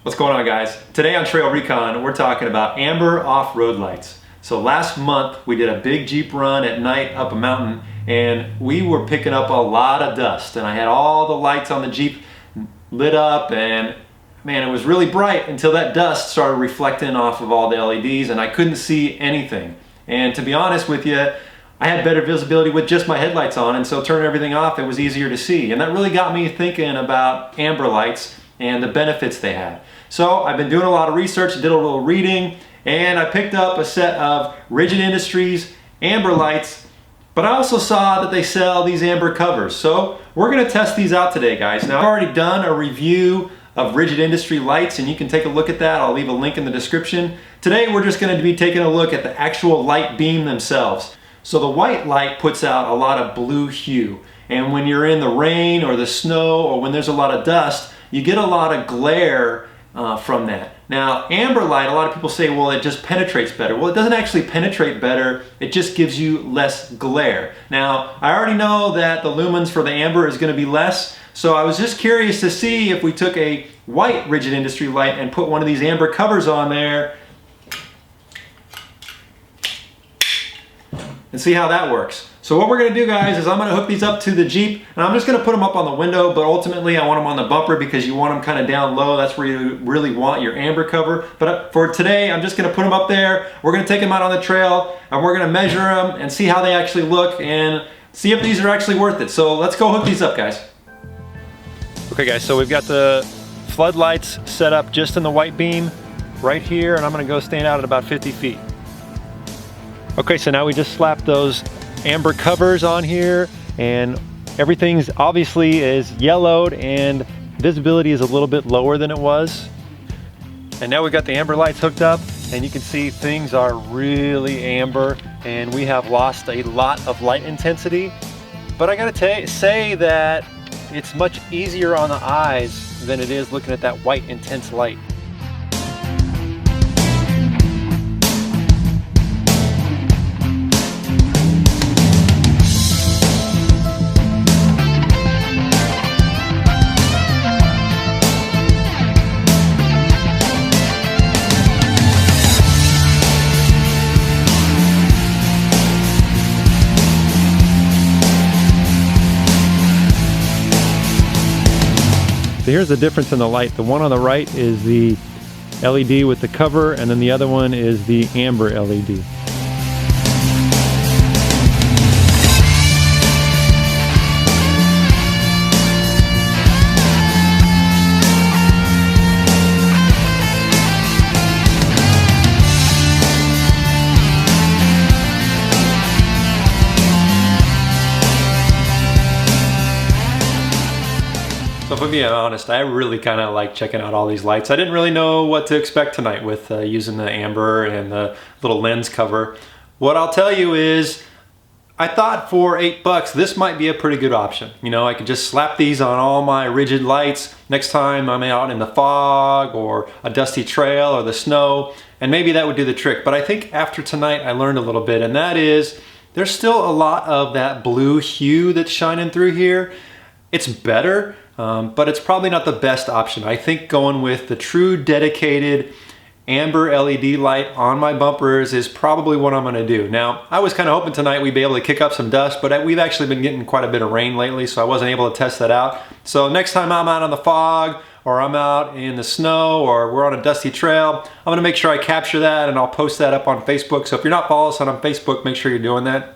What's going on, guys? Today on TrailRecon, we're talking about amber off-road lights. So last month we did a big Jeep run at night up a mountain, and we were picking up a lot of dust, and I had all the lights on the Jeep lit up, and man, it was really bright until that dust started reflecting off of all the LEDs and I couldn't see anything. And to be honest with you, I had better visibility with just my headlights on, and so turning everything off, it was easier to see. And that really got me thinking about amber lights and the benefits they have. So I've been doing a lot of research, did a little reading, and I picked up a set of Rigid Industries amber lights, but I also saw that they sell these amber covers. So we're gonna test these out today, guys. Now, I've already done a review of Rigid Industry lights, and you can take a look at that. I'll leave a link in the description. Today, we're just gonna be taking a look at the actual light beam themselves. So the white light puts out a lot of blue hue, and when you're in the rain or the snow or when there's a lot of dust, you get a lot of glare from that. Now, amber light, a lot of people say, well, it just penetrates better. Well, it doesn't actually penetrate better, it just gives you less glare. Now, I already know that the lumens for the amber is gonna be less, so I was just curious to see if we took a white Rigid Industry light and put one of these amber covers on there and see how that works. So what we're gonna do, guys, is I'm gonna hook these up to the Jeep, and I'm just gonna put them up on the window, but ultimately I want them on the bumper because you want them kind of down low. That's where you really want your amber cover. But for today, I'm just gonna put them up there. We're gonna take them out on the trail, and we're gonna measure them and see how they actually look and see if these are actually worth it. So let's go hook these up, guys. Okay, guys, so we've got the floodlights set up just in the white beam right here, and I'm gonna go stand out at about 50 feet. Okay, so now we just slapped those amber covers on here, and everything's obviously is yellowed and visibility is a little bit lower than it was. And now we got the amber lights hooked up, and you can see things are really amber, and we have lost a lot of light intensity. But I gotta say that it's much easier on the eyes than it is looking at that white intense light. So here's the difference in the light. The one on the right is the LED with the cover, and then the other one is the amber LED. So if I'm being honest, I really kind of like checking out all these lights. I didn't really know what to expect tonight with using the amber and the little lens cover. What I'll tell you is, I thought for $8 this might be a pretty good option. You know, I could just slap these on all my rigid lights next time I'm out in the fog or a dusty trail or the snow, and maybe that would do the trick. But I think after tonight I learned a little bit, and that is there's still a lot of that blue hue that's shining through here. It's better, but it's probably not the best option. I think going with the true dedicated amber LED light on my bumpers is probably what I'm gonna do. Now, I was kind of hoping tonight we'd be able to kick up some dust, but we've actually been getting quite a bit of rain lately, so I wasn't able to test that out. So next time I'm out on the fog, or I'm out in the snow, or we're on a dusty trail, I'm gonna make sure I capture that, and I'll post that up on Facebook. So if you're not following us on Facebook, make sure you're doing that.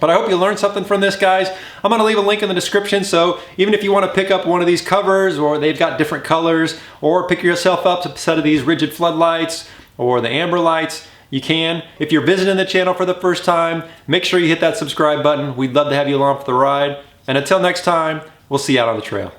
But I hope you learned something from this, guys. I'm gonna leave a link in the description, so even if you wanna pick up one of these covers, or they've got different colors, or pick yourself up a set of these rigid floodlights, or the amber lights, you can. If you're visiting the channel for the first time, make sure you hit that subscribe button. We'd love to have you along for the ride. And until next time, we'll see you out on the trail.